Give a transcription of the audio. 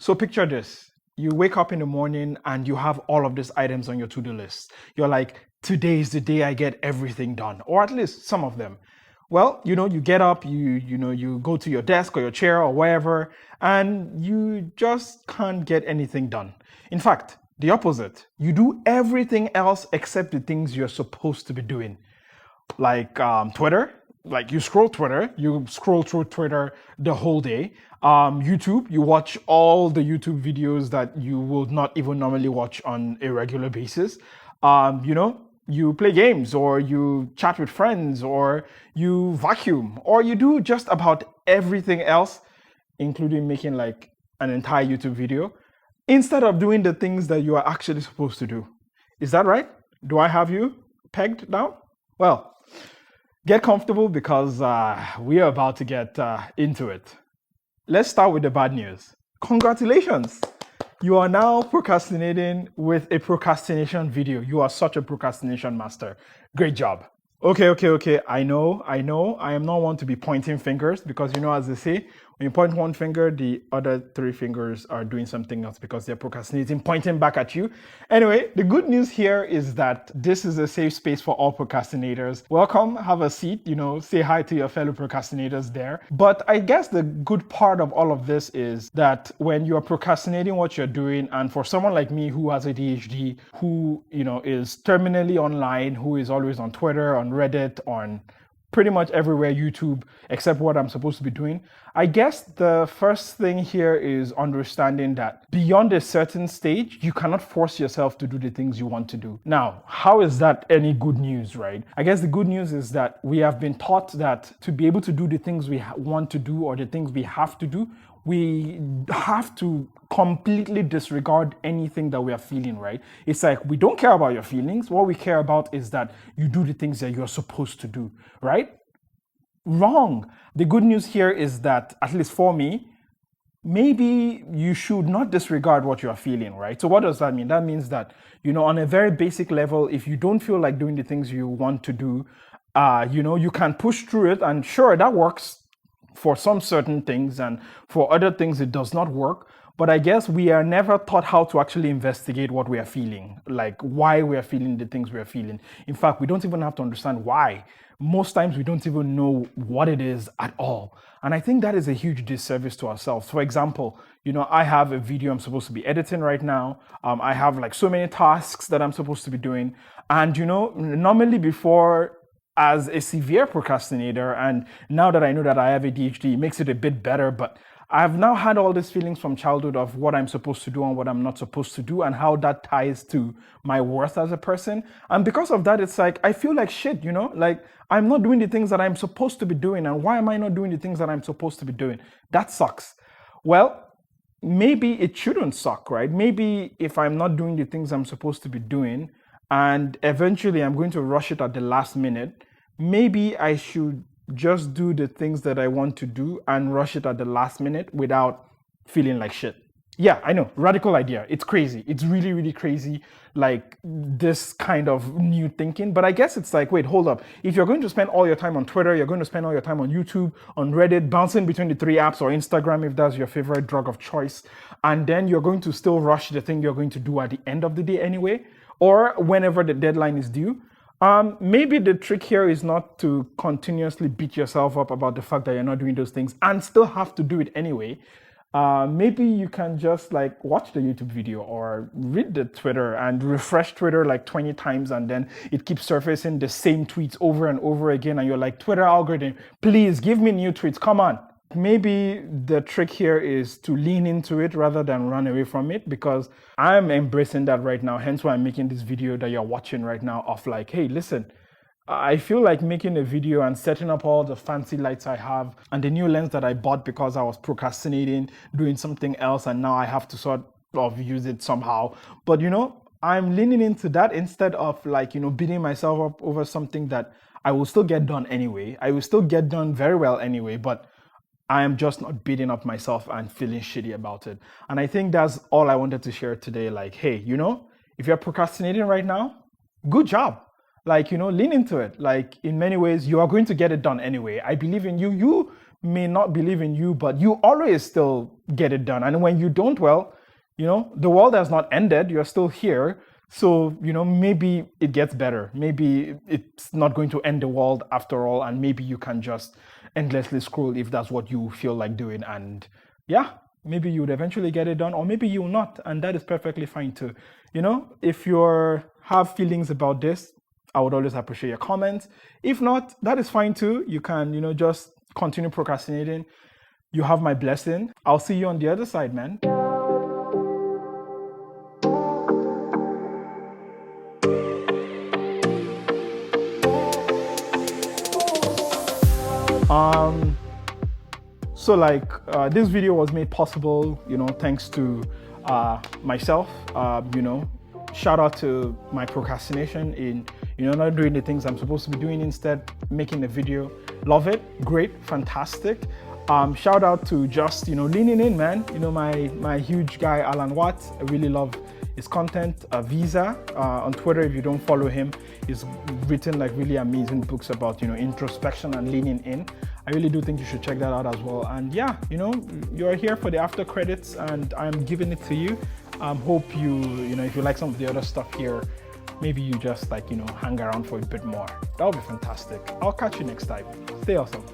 So picture this. You wake up in the morning and you have all of these items on your to-do list. You're like, today is the day I get everything done, or at least some of them. Well, you get up, you go to your desk or your chair or wherever, and you just can't get anything done. In fact, the opposite. You do everything else except the things you're supposed to be doing. Like Twitter, like you scroll through Twitter the whole day. YouTube, you watch all the YouTube videos that you will not even normally watch on a regular basis. You play games, or you chat with friends, or you vacuum, or you do just about everything else, including making like an entire YouTube video, instead of doing the things that you are actually supposed to do. Is that right? Do I have you pegged down? Well, get comfortable because we are about to get into it. Let's start with the bad news. Congratulations! You are now procrastinating with a procrastination video. You are such a procrastination master. Great job. Okay. I know. I am not one to be pointing fingers because, as they say, when you point one finger, the other three fingers are doing something else because they're procrastinating, pointing back at you. Anyway, the good news here is that this is a safe space for all procrastinators. Welcome, have a seat, say hi to your fellow procrastinators there. But I guess the good part of all of this is that when you're procrastinating what you're doing, and for someone like me who has ADHD, who, is terminally online, who is always on Twitter, on Reddit, on pretty much everywhere, YouTube, except what I'm supposed to be doing. I guess the first thing here is understanding that beyond a certain stage, you cannot force yourself to do the things you want to do. Now, how is that any good news, right? I guess the good news is that we have been taught that to be able to do the things we want to do or the things we have to do, we have to completely disregard anything that we are feeling, right? It's like we don't care about your feelings. What we care about is that you do the things that you're supposed to do, right? Wrong. The good news here is that, at least for me, maybe you should not disregard what you're feeling, right? So what does that mean? That means that, on a very basic level, if you don't feel like doing the things you want to do, you can push through it, and sure, that works for some certain things, and for other things it does not work. But I guess we are never taught how to actually investigate what we are feeling, like why we are feeling the things we are feeling. In fact, we don't even have to understand why. Most times we don't even know what it is at all. And I think that is a huge disservice to ourselves. For example, I have a video I'm supposed to be editing right now. I have like so many tasks that I'm supposed to be doing. And normally before, as a severe procrastinator, and now that I know that I have ADHD, it makes it a bit better, but I've now had all these feelings from childhood of what I'm supposed to do and what I'm not supposed to do, and how that ties to my worth as a person. And because of that, it's like, I feel like shit, like I'm not doing the things that I'm supposed to be doing. And why am I not doing the things that I'm supposed to be doing? That sucks. Well, maybe it shouldn't suck, right? Maybe if I'm not doing the things I'm supposed to be doing, and eventually I'm going to rush it at the last minute, maybe I should just do the things that I want to do and rush it at the last minute without feeling like shit. Yeah, I know, radical idea. It's crazy. It's really, really crazy, like this kind of new thinking. But I guess it's like, wait, hold up. If you're going to spend all your time on Twitter, you're going to spend all your time on YouTube, on Reddit, bouncing between the three apps, or Instagram if that's your favorite drug of choice, and then you're going to still rush the thing you're going to do at the end of the day anyway, or whenever the deadline is due. Maybe the trick here is not to continuously beat yourself up about the fact that you're not doing those things and still have to do it anyway. Maybe you can just like watch the YouTube video or read the Twitter and refresh Twitter like 20 times, and then it keeps surfacing the same tweets over and over again, and you're like, Twitter algorithm, please give me new tweets, come on. Maybe the trick here is to lean into it rather than run away from it, because I'm embracing that right now. Hence why I'm making this video that you're watching right now of like, hey, listen, I feel like making a video and setting up all the fancy lights I have and the new lens that I bought because I was procrastinating, doing something else, and now I have to sort of use it somehow. But I'm leaning into that instead of like, beating myself up over something that I will still get done anyway. I will still get done very well anyway, but I am just not beating up myself and feeling shitty about it. And I think that's all I wanted to share today. Like, hey, if you're procrastinating right now, good job. Like, lean into it. Like, in many ways, you are going to get it done anyway. I believe in you. You may not believe in you, but you always still get it done. And when you don't, well, the world has not ended. You're still here. So, maybe it gets better. Maybe it's not going to end the world after all. And maybe you can just endlessly scroll if that's what you feel like doing. And yeah, maybe you would eventually get it done, or maybe you will not. And that is perfectly fine too. If you have feelings about this, I would always appreciate your comments. If not, that is fine too. You can, just continue procrastinating. You have my blessing. I'll see you on the other side, man. So this video was made possible, thanks to myself. Shout out to my procrastination in, not doing the things I'm supposed to be doing, instead making a video. Love it, great, fantastic. Shout out to just, leaning in, man. My huge guy, Alan Watts. I really love his content. Visa on Twitter, if you don't follow him, he's written really amazing books about, introspection and leaning in. I really do think you should check that out as well. And yeah, you're here for the after credits and I'm giving it to you. Hope if you like some of the other stuff here, maybe you just hang around for a bit more. That would be fantastic. I'll catch you next time. Stay awesome.